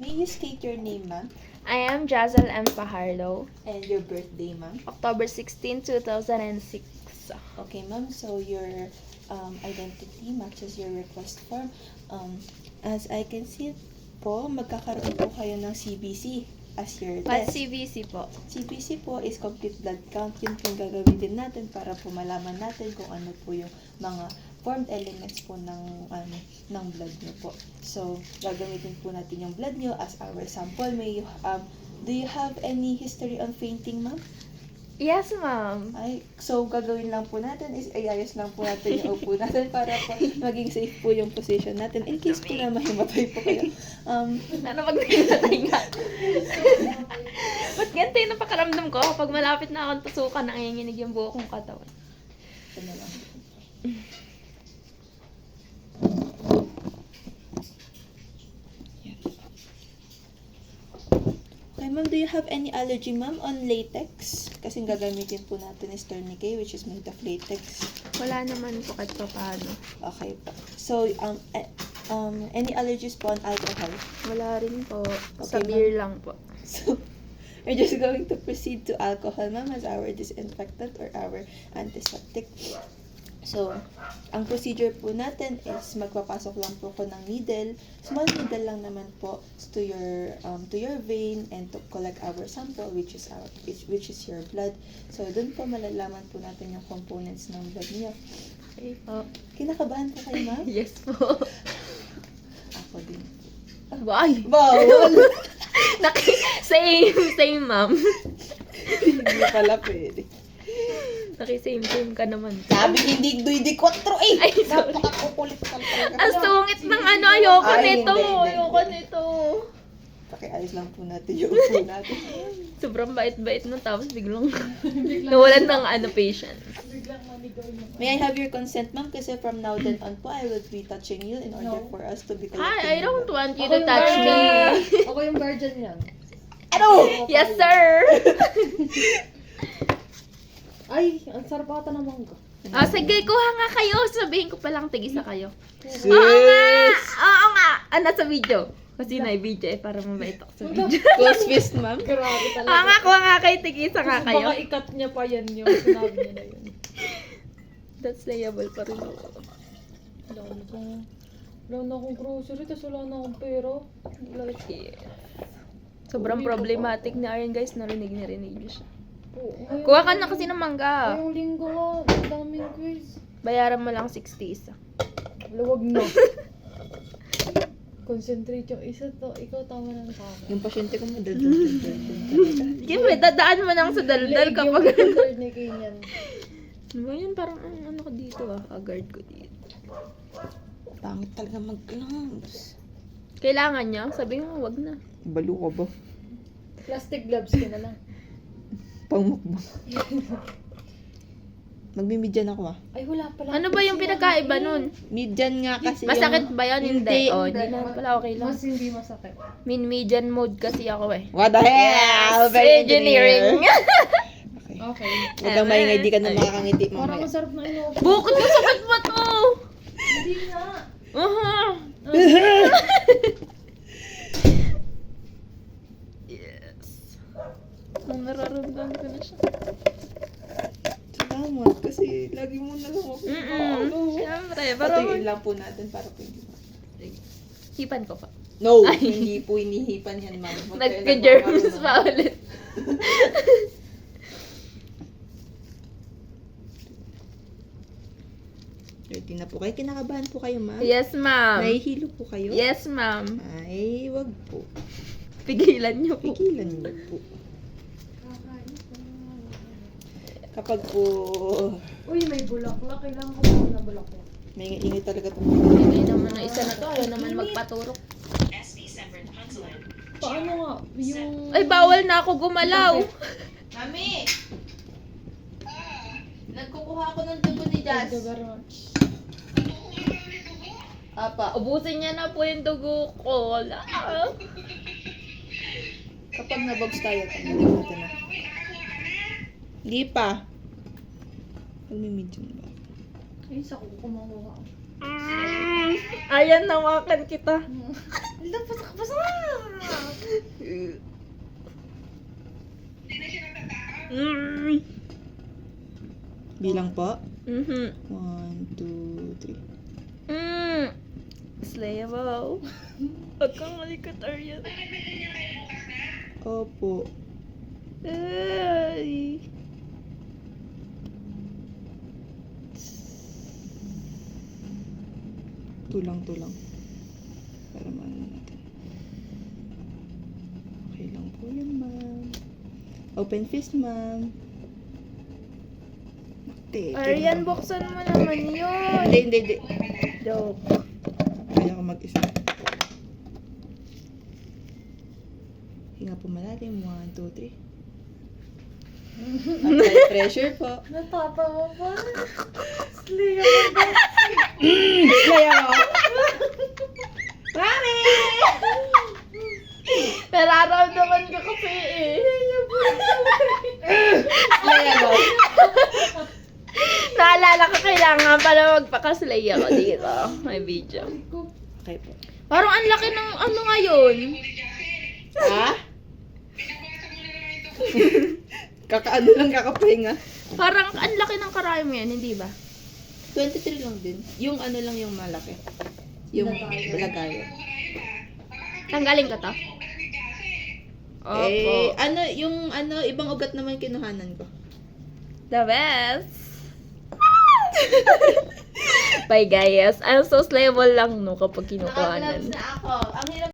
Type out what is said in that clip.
May you state your name, ma'am, I am Jazel M. Pajarlo, and your birthday, ma'am? October 16, 2006. Okay, ma'am. So your identity matches your request form. As I can see po, magkakaroon po kayo ng CBC as your What test. CBC po? CBC po is complete blood count. Yun po yung gagamitin natin para po malaman natin kung ano po yung mga formed elements po ng blood niyo po. So, gagamitin po natin yung blood niyo as our sample. Do you have any history on fainting, ma'am? Yes, ma'am. So gagawin lang po natin is iayos lang po natin yung upo natin para po maging safe po yung position natin in case po na mahimatay po kayo. Ano pag nahimatay nga? Ba't ganito yung napakaramdam ko? Pag malapit na akong tusukan, nanginginig yung buo kong katawan. Ito na lang. Okay, ma'am, do you have any allergy, ma'am, on latex? Kasi gagamitin po natin is tourniquet, which is made of latex. Wala naman po kahit pa paano. Okay po. So, any allergies po on alcohol? Wala rin po. Sa Okay, beer lang po. So, we're just going to proceed to alcohol, ma'am, as our disinfectant or our antiseptic. So, ang procedure po natin is magpapasok lang po ko ng needle. Small needle lang naman po to your vein and to collect our sample, which is your blood. So, dun po malalaman po natin yung components ng blood niyo. Okay po. Kinakabahan po kayo, ma'am? Yes po. Ako din. Why? Bawal! Same, ma'am. Hindi pala pwede. Same ka naman. Sabi hindi 2-4 eh! Ay, sorry. Napakakukulit ka talaga. Ang sungit ng ano, ayoko Ay, nito. hindi. Ayoko nito. Pakiayos lang po natin yung upo natin. Sobrang bait-bait nun, tapos biglang nawalan ng patient. May I have your consent, ma'am? Kasi from now then on po, I will be touching you in order for us to be collecting. Hi, I don't your- want you to touch me. Ako yung guardian niyan. Ano? Yes, sir. Ay, ang sarap ata ng mangga. Sige, kuha nga kayo. Sabihin ko palang tigisa kayo. Sis! Oo nga! Oo nga! Nasa video. Kasi na-video para mabait ako sa video. Close fist, ma'am. Grabe Oo nga, talaga. kuha nga kayo. Tigisa nga Baka kayo. ikat niya pa yan yung sinabi niya na yun. That's layable pa rin ako. Wala na akong grocery, tapos wala na akong pera. Yeah. Sobrang problematic ni Aryan, guys. Narinig niyo siya. Oo, Kuha ka na kasi ng mangga. Ngayong linggo nga, ang daming quiz. Bayaran mo lang 60 isa. Luwag na. Concentrate yung isa to. Ikaw tama na sa akin. Yung pasyente ko madaldal. Siyempre, dadaan mo lang sa daldal kapag Yung third ni Kenyan. Ano ba yun? Parang ano ko dito guard ko dito. Pangit talaga mag-gloves. Kailangan niya? Sabi mo, wag na. Balo ka ba? Plastic gloves ka na lang. Pangmukbang. Magmimidyan ako Ay, wala pala. Ano ba yung pinagkaiba nun? Midyan nga kasi Masakit ba yun? Hindi. Hindi. Hindi na pala okay lang. Mas hindi masakit. Median mode kasi ako eh. What the hell? Very Engineering. Okay. Okay. Huwag kang maingay, di ka na makakangiti Parang mamaya. masarap na ino. Bukod ko sakit ba to? Hindi na. Yes. Ang nararamdaman ko na siya. Salamat kasi lagi mo na lang ako. Siyempre, Patuyin lang po natin para po hindi hipan ko pa. No, Ay. hindi po inihipan yan, ma'am. Nagka-germs pa ulit. Ready na po kayo. Kinakabahan po kayo, ma'am? Yes, ma'am. Nahihilo po kayo? Yes, ma'am. Ay, wag po. Pigilan niyo po. Pigilan niyo po. Kapag po Uy, may bulaklak. Kailangan ko pa na bulaklak. may ingay talaga itong Hindi naman na isa na to. Ayaw naman magpaturok. Paano nga? Yung... Ay, bawal na ako gumalaw. Mami! Nagkukuha ako ng dugo ni Jazz. Apa, Ubusin niya na po yung dugo ko. Wala. kapag nabogs tayo, tanggalin natin na. Hindi pa. Magmi-medium ba? Ay, sa kuko kumukuha. Ayan, nawakan kita. Basa! Bilang po. 1, 2, 3. Slayable. Huwag kang malikot, Arian. Opo. Ay. Tulang. Para maano natin. Okay lang po yan, ma'am. Open fist, ma'am. Nakte. Arian, buksan mo naman yun. Hindi. Joke. Kaya ko mag-isa. Hinga po malalim. 1, 2, 3. Apply pressure po. Natatawa pa. Slay Kaya mo. Mami! Nararamdaman ko kasi eh. Kaya mo. Naalala ko kailangan pala magpakaslay ako dito. May video. Okay po. Parang ang laki ng ano ngayon. Ha? Kakaano lang kakapahinga. Parang ang laki ng karami mo yan, hindi ba? 23 lang din. Yung ano lang yung malaki. Yung lagayan. Tanggalin ko to. Opo. Ibang ugat naman kinuhanan ko. The best. Bye guys. I'm so slayable lang no kapag kinukuhanan. Naka-gloves na ako. Ang hirap